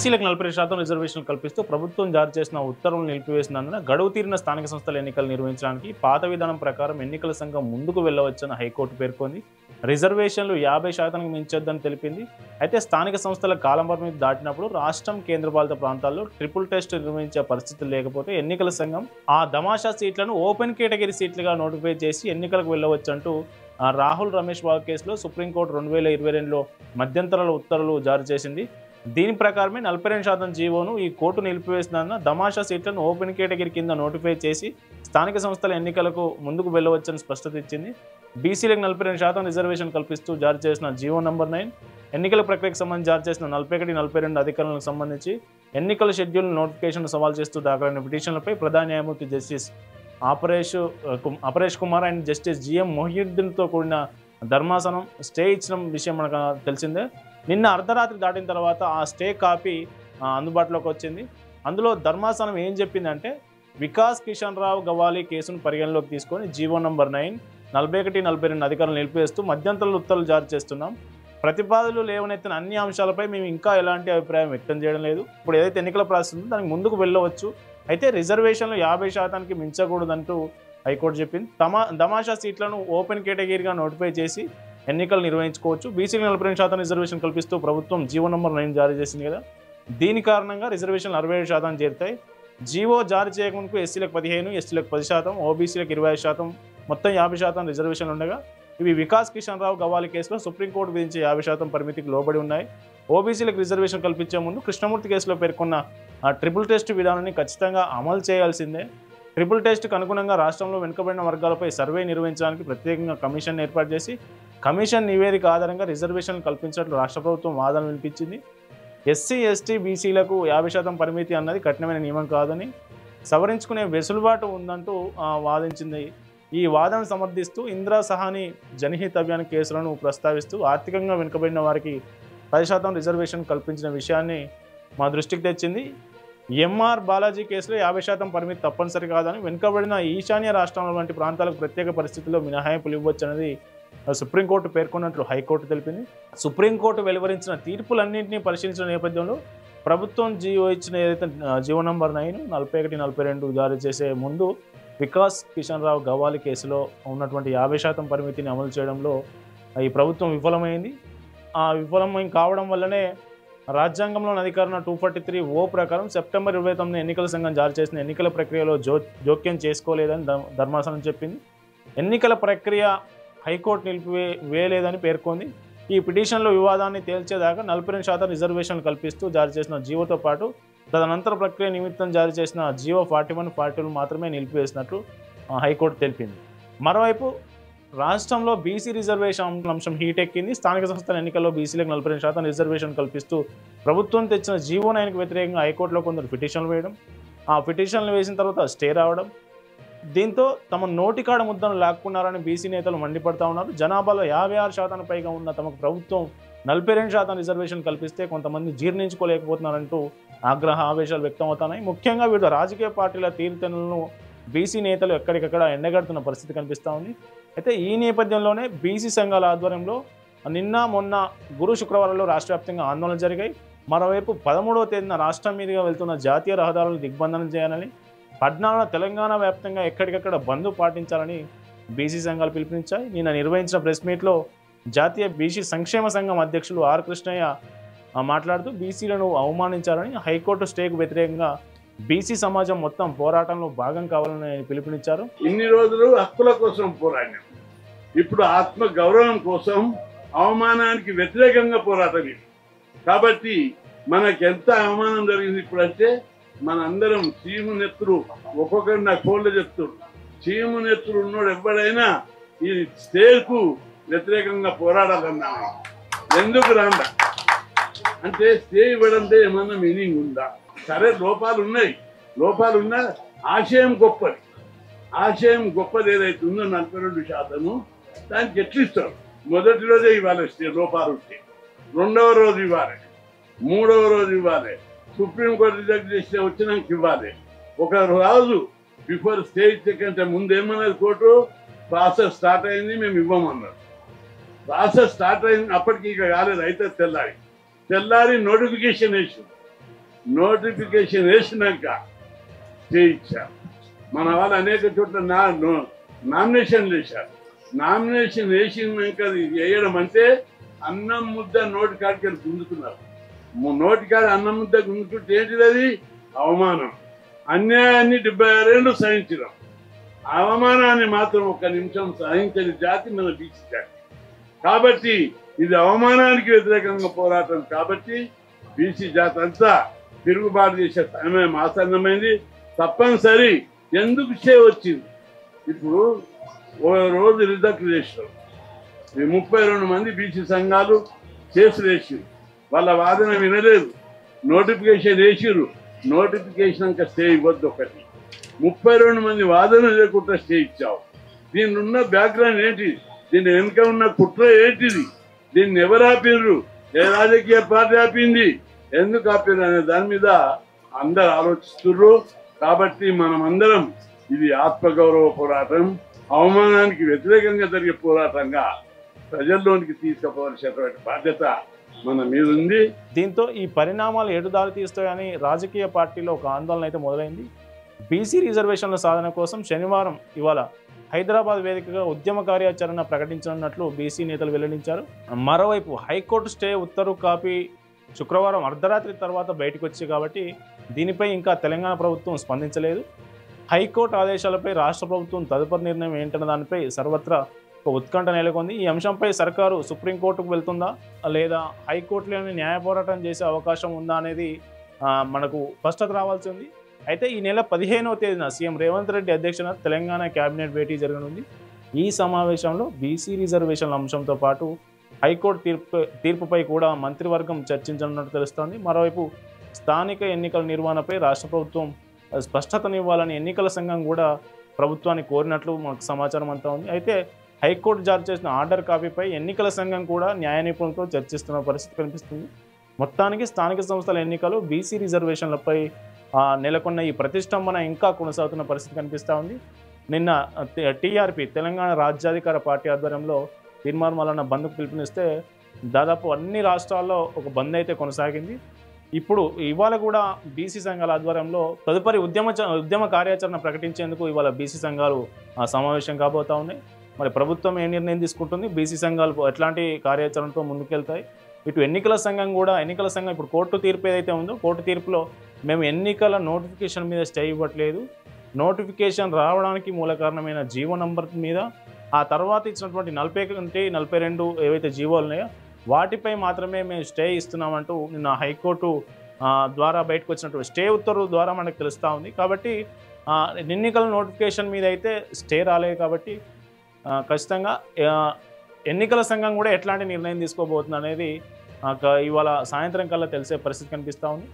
బీసీలకు 40% రిజర్వేషన్లు కల్పిస్తూ ప్రభుత్వం జారీ చేసిన ఉత్తర్వులు నిలిపివేసినందున గడువు తీరిన స్థానిక సంస్థల ఎన్నికలు నిర్వహించడానికి పాత విధానం ప్రకారం ఎన్నికల సంఘం ముందుకు వెళ్లవచ్చని హైకోర్టు పేర్కొంది. రిజర్వేషన్లు 50%కి మించొద్దని తెలిపింది. అయితే స్థానిక సంస్థల కాలపరిమితి దాటినప్పుడు రాష్ట్రం, కేంద్రపాలిత ప్రాంతాల్లో ట్రిపుల్ టెస్ట్ నిర్వహించే పరిస్థితులు లేకపోతే ఎన్నికల సంఘం ఆ దమాషా సీట్లను ఓపెన్ కేటగిరీ సీట్లుగా నోటిఫై చేసి ఎన్నికలకు వెళ్లవచ్చంటూ రాహుల్ రమేష్ బాబు కేసులో సుప్రీంకోర్టు 2022లో మధ్యంతరాల ఉత్తర్వులు జారీ చేసింది. దీని ప్రకారమే 42% జీవోను ఈ కోర్టు నిలిపివేసినందున దమాషా సీట్లను ఓపెన్ కేటగిరీ కింద నోటిఫై చేసి స్థానిక సంస్థల ఎన్నికలకు ముందుకు వెళ్లవచ్చని స్పష్టత ఇచ్చింది. బీసీలకు 42% రిజర్వేషన్ కల్పిస్తూ జారీ చేసిన జీవో నంబర్ 9 ఎన్నికల ప్రక్రియకు సంబంధించి జారీ చేసిన 41, 42 అధికరణలకు సంబంధించి ఎన్నికల షెడ్యూల్ నోటిఫికేషన్ సవాల్ చేస్తూ దాఖలైన పిటిషన్లపై ప్రధాన న్యాయమూర్తి justice Aparesh Kumar and justice GM మొహియుద్దీన్తో కూడిన ధర్మాసనం స్టే ఇచ్చిన విషయం మనకు తెలిసిందే. నిన్న అర్ధరాత్రి దాటిన తర్వాత ఆ స్టే కాపీ అందుబాటులోకి వచ్చింది. అందులో ధర్మాసనం ఏం చెప్పిందంటే, వికాస్ కిషన్ రావు గవాలి కేసును పరిగణలోకి తీసుకొని జీవో నంబర్ 9, 41, 42 అధికారులు నిలిపివేస్తూ మధ్యంతర ఉత్తర్వులు జారీ చేస్తున్నాం. ప్రతిపాదనలు లేవనెత్తిన అన్ని అంశాలపై మేము ఇంకా ఎలాంటి అభిప్రాయం వ్యక్తం చేయడం లేదు. ఇప్పుడు ఏదైతే ఎన్నికల ప్రాసెస్ ఉందో దానికి ముందుకు వెళ్ళవచ్చు. అయితే రిజర్వేషన్లు 50%కి మించకూడదంటూ హైకోర్టు చెప్పింది. దమాషా సీట్లను ఓపెన్ కేటగిరీగా నోటిఫై చేసి ఎన్నికలు నిర్వహించుకోవచ్చు. బీసీలకు 42% రిజర్వేషన్ కల్పిస్తూ ప్రభుత్వం జీవో నంబర్ 9 జారీ చేసింది కదా. దీని కారణంగా రిజర్వేషన్లు 67% చేరుతాయి. జీవో జారీ చేయకముందుకు ఎస్సీలకు 15%, ఎస్టీలకు 10%, ఓబీసీలకు 25%, మొత్తం 50% రిజర్వేషన్లు ఉండగా ఇవి వికాస్ కిషన్ రావు గవాలి కేసులో సుప్రీంకోర్టు విధించే 50% పరిమితికి లోబడి ఉన్నాయి. ఓబీసీలకు రిజర్వేషన్ కల్పించే ముందు కృష్ణమూర్తి కేసులో పేర్కొన్న ట్రిపుల్ టెస్ట్ విధానాన్ని ఖచ్చితంగా అమలు చేయాల్సిందే. ట్రిపుల్ టెస్ట్కు అనుగుణంగా రాష్ట్రంలో వెనుకబడిన వర్గాలపై సర్వే నిర్వహించడానికి ప్రత్యేకంగా కమిషన్ ఏర్పాటు చేసి కమిషన్ నివేదిక ఆధారంగా రిజర్వేషన్లు కల్పించినట్లు రాష్ట్ర ప్రభుత్వం వాదన వినిపించింది. ఎస్సీ, ఎస్టీ, బీసీలకు 50% పరిమితి అన్నది కఠినమైన నియమం కాదని సవరించుకునే వెసులుబాటు ఉందంటూ వాదించింది. ఈ వాదన సమర్థిస్తూ ఇందిరా సహాని జనహిత్ అభియాన్ కేసులను ప్రస్తావిస్తూ ఆర్థికంగా వెనుకబడిన వారికి 10% రిజర్వేషన్ కల్పించిన విషయాన్ని మా దృష్టికి తెచ్చింది. ఎంఆర్ బాలాజీ కేసులో 50% పరిమితి తప్పనిసరి కాదని, వెనుకబడిన ఈశాన్య రాష్ట్రాల వంటి ప్రాంతాలకు ప్రత్యేక పరిస్థితుల్లో మినహాయింపులు ఇవ్వచ్చన్నది సుప్రీంకోర్టు పేర్కొన్నట్లు హైకోర్టు తెలిపింది. సుప్రీంకోర్టు వెలువరించిన తీర్పులన్నింటినీ పరిశీలించిన నేపథ్యంలో ప్రభుత్వం జీవో ఇచ్చిన ఏదైతే జీవో నంబర్ 9, 41, 42 జారీ చేసే ముందు వికాస్ కిషన్ రావు గవాలి కేసులో ఉన్నటువంటి 50% పరిమితిని అమలు చేయడంలో ఈ ప్రభుత్వం విఫలమైంది. ఆ విఫలం కావడం వల్లనే రాజ్యాంగంలోని అధికరణ 243 ప్రకారం సెప్టెంబర్ 29 ఎన్నికల సంఘం జారీ చేసిన ఎన్నికల ప్రక్రియలో జోక్యం చేసుకోలేదని ధర్మాసనం చెప్పింది. ఎన్నికల ప్రక్రియ హైకోర్టు నిలిపివేయలేదని పేర్కొంది. ఈ పిటిషన్లో వివాదాన్ని తేల్చేదాకా 42% రిజర్వేషన్లు కల్పిస్తూ జారీ చేసిన జీవోతో పాటు తదనంతర ప్రక్రియ నిమిత్తం జారీ చేసిన జీవో 41, 42 మాత్రమే నిలిపివేసినట్లు హైకోర్టు తెలిపింది. మరోవైపు రాష్ట్రంలో బీసీ రిజర్వేషన్ అంశం హీట్ ఎక్కింది. స్థానిక సంస్థల ఎన్నికల్లో బీసీలకు 42% రిజర్వేషన్ కల్పిస్తూ ప్రభుత్వం తెచ్చిన జీవో 9కి వ్యతిరేకంగా హైకోర్టులో కొందరు పిటిషన్లు వేయడం, ఆ పిటిషన్లు వేసిన తర్వాత స్టే రావడం, దీంతో తమ నోటికాడ ముద్దను లాక్కున్నారని బీసీ నేతలు మండిపడతా ఉన్నారు. జనాభాలో 56% పైగా ఉన్న తమకు ప్రభుత్వం 42% రిజర్వేషన్ కల్పిస్తే కొంతమంది జీర్ణించుకోలేకపోతున్నారంటూ ఆవేశాలు వ్యక్తం అవుతున్నాయి. ముఖ్యంగా వివిధ రాజకీయ పార్టీల తీరుతెన్నులను బీసీ నేతలు ఎక్కడికక్కడ ఎండగడుతున్న పరిస్థితి కనిపిస్తూ ఉంది. అయితే ఈ నేపథ్యంలోనే బీసీ సంఘాల ఆధ్వర్యంలో నిన్న మొన్న గురు శుక్రవారాల్లో రాష్ట్ర వ్యాప్తంగా ఆందోళనలు జరిగాయి. మరోవైపు 13వ తేదీన రాష్ట్రం మీదుగా వెళ్తున్న జాతీయ రహదారులను దిగ్బంధనం చేయాలని, 14న తెలంగాణ వ్యాప్తంగా ఎక్కడికక్కడ బంద్ పాటించాలని బీసీ సంఘాలు పిలుపునిచ్చాయి. నిన్న నిర్వహించిన ప్రెస్ మీట్లో జాతీయ బీసీ సంక్షేమ సంఘం అధ్యక్షులు ఆర్ కృష్ణయ్య మాట్లాడుతూ బీసీలను అవమానించారని, హైకోర్టు స్టేకు వ్యతిరేకంగా బీసీ సమాజం మొత్తం పోరాటంలో భాగం కావాలని పిలుపునిచ్చారు. ఇన్ని రోజులు హక్కుల కోసం పోరాడినాం, ఇప్పుడు ఆత్మ గౌరవం కోసం అవమానానికి వ్యతిరేకంగా పోరాటం. కాబట్టి మనకెంత అవమానం జరిగింది ఇప్పుడంటే, మనందరం చీము నెత్తురు ఒక్కొక్కరు నా కోళ్ళు చెప్తుడు, చీము నెత్తురు ఉన్నోడు ఎవడైనా ఈ స్టేజ్కు వ్యతిరేకంగా పోరాడాలన్నా ఎందుకు రాందా అంటే స్టే ఇవ్వడంతో ఏమన్నా మీనింగ్ ఉందా? సరే లోపాలు ఉన్నా ఆశయం గొప్పది ఏదైతే ఉందో 42% దానికి ఎట్లు ఇస్తారు? మొదటి రోజే ఇవ్వాలి లోపాలు ఉంటే, రెండవ రోజు ఇవ్వాలి, మూడవ రోజు ఇవ్వాలి, సుప్రీంకోర్టు రిజెక్ట్ చేస్తే వచ్చినాక ఇవ్వాలి. ఒక రోజు బిఫోర్ స్టే ఇచ్చే కంటే ముందేమన్నది కోర్టు, ప్రాసెస్ స్టార్ట్ అయింది, మేము ఇవ్వమన్నారు. ప్రాసెస్ స్టార్ట్ అయింది, అప్పటికి ఇక కాలేదు. అయితే తెల్లారి నోటిఫికేషన్ వేసింది. నోటిఫికేషన్ వేసినాక స్టే ఇచ్చారు. మన వాళ్ళు అనేక చోట్ల నామినేషన్లు వేశారు. నామినేషన్ వేసినాక అది వేయడం అంటే అన్నం ముద్ద నోటి కాడికి వెళ్ళి గుంజుతున్నారు. నోటి కాడ అన్నం ముద్ద గుంజుకుంటే ఏంటిది? అది అవమానం. అన్యాయాన్ని 76 ఏళ్ళు సహించడం, అవమానాన్ని మాత్రం ఒక్క నిమిషం సహించని జాతి మన బీసీ జాతి. కాబట్టి ఇది అవమానానికి వ్యతిరేకంగా పోరాటం. కాబట్టి బీసీ జాతి అంతా తిరుగుబాటు చేసే సమయం ఆసన్నమైంది. తప్పనిసరి. ఎందుకు స్టే వచ్చింది? ఇప్పుడు ఓ రోజు రిజల్ట్ చేసినారు. 32 మంది బీసీ సంఘాలు కేసులు వేసిరు. వాళ్ళ వాదన వినలేదు. నోటిఫికేషన్ వేసిరు. నోటిఫికేషన్ అంక స్టే ఇవ్వద్దు. ఒకటి 32 మంది వాదన లేకుండా స్టే ఇచ్చావు. దీని ఉన్న బ్యాక్గ్రౌండ్ ఏంటి? దీని వెనుక ఉన్న కుట్ర ఏంటిది? దీన్ని ఎవరు ఆపిర్రు? ఏ రాజకీయ పార్టీ ఆపింది? ఎందుకు ఆపిర్రు అనే దాని మీద అందరు ఆలోచిస్తుర్రు. కాబట్టి మనమందరం ఇది ఆత్మగౌరవ పోరాటం, అవమానానికి వ్యతిరేకంగా జరిగే పోరాటంగా ప్రజల్లోనికి తీసుకుపోవాల్సినటువంటి బాధ్యత మన మీద ఉంది. దీంతో ఈ పరిణామాలు ఎటు దారి తీస్తాయని రాజకీయ పార్టీలో ఒక ఆందోళన అయితే మొదలైంది. బీసీ రిజర్వేషన్ల సాధన కోసం శనివారం ఇవాళ హైదరాబాద్ వేదికగా ఉద్యమ కార్యాచరణ ప్రకటించనున్నట్లు బీసీ నేతలు వెల్లడించారు. మరోవైపు హైకోర్టు స్టే ఉత్తర్వు కాపీ శుక్రవారం అర్ధరాత్రి తర్వాత బయటకు వచ్చి కాబట్టి దీనిపై ఇంకా తెలంగాణ ప్రభుత్వం స్పందించలేదు. హైకోర్టు ఆదేశాలపై రాష్ట్ర ప్రభుత్వం తదుపరి నిర్ణయం ఏంటన్న దానిపై సర్వత్రా ఒక ఉత్కంఠ నెలకొంది. ఈ అంశంపై సర్కారు సుప్రీంకోర్టుకు వెళ్తుందా లేదా హైకోర్టులోని న్యాయ పోరాటం చేసే అవకాశం ఉందా అనేది మనకు స్పష్టత రావాల్సి ఉంది. అయితే ఈ నెల 15వ తేదీన సీఎం రేవంత్ రెడ్డి అధ్యక్షతన తెలంగాణ కేబినెట్ భేటీ జరగనుంది. ఈ సమావేశంలో బీసీ రిజర్వేషన్ల అంశంతో పాటు హైకోర్టు తీర్పుపై కూడా మంత్రివర్గం చర్చించనున్నట్టు తెలుస్తోంది. మరోవైపు స్థానిక ఎన్నికల నిర్వహణపై రాష్ట్ర ప్రభుత్వం స్పష్టతనివ్వాలని ఎన్నికల సంఘం కూడా ప్రభుత్వాన్ని కోరినట్లు మనకు సమాచారం అంతా ఉంది. అయితే హైకోర్టు జారీ చేసిన ఆర్డర్ కాపీపై ఎన్నికల సంఘం కూడా న్యాయ నిపుణులతో చర్చిస్తున్న పరిస్థితి కనిపిస్తుంది. మొత్తానికి స్థానిక సంస్థల ఎన్నికలు బీసీ రిజర్వేషన్లపై నెలకొన్న ఈ ప్రతిష్టంభన ఇంకా కొనసాగుతున్న పరిస్థితి కనిపిస్తూ ఉంది. నిన్న టీఆర్పీ తెలంగాణ రాజ్యాధికార పార్టీ ఆధ్వర్యంలో తీర్మార్మలన్న బంద్కు పిలుపునిస్తే దాదాపు అన్ని రాష్ట్రాల్లో ఒక బంద్ అయితే కొనసాగింది. ఇప్పుడు ఇవాళ కూడా బీసీ సంఘాల ఆధ్వర్యంలో తదుపరి ఉద్యమ కార్యాచరణ ప్రకటించేందుకు ఇవాళ బీసీ సంఘాలు సమావేశం కాబోతా ఉన్నాయి. మరి ప్రభుత్వం ఏ నిర్ణయం తీసుకుంటుంది, బీసీ సంఘాలు ఎట్లాంటి కార్యాచరణతో ముందుకెళ్తాయి? ఇటు ఎన్నికల సంఘం ఇప్పుడు కోర్టు తీర్పు ఏదైతే ఉందో కోర్టు తీర్పులో మేము ఎన్నికల నోటిఫికేషన్ మీద స్టే ఇవ్వట్లేదు, నోటిఫికేషన్ రావడానికి మూల కారణమైన జీవో నంబర్ మీద ఆ తర్వాత ఇచ్చినటువంటి 40-42 ఏవైతే జీవోలు ఉన్నాయో వాటిపై మాత్రమే మేము స్టే ఇస్తున్నామంటూ నిన్న హైకోర్టు ద్వారా బయటకు వచ్చినటువంటి స్టే ఉత్తర్వు ద్వారా మనకు తెలుస్తూ ఉంది. కాబట్టి ఎన్నికల నోటిఫికేషన్ మీద అయితే స్టే రాలేదు. కాబట్టి ఖచ్చితంగా ఎన్నికల సంఘం కూడా ఎట్లాంటి నిర్ణయం తీసుకోబోతుంది అనేది ఇవాళ సాయంత్రం కల్లా తెలిసే పరిస్థితి కనిపిస్తూ ఉంది.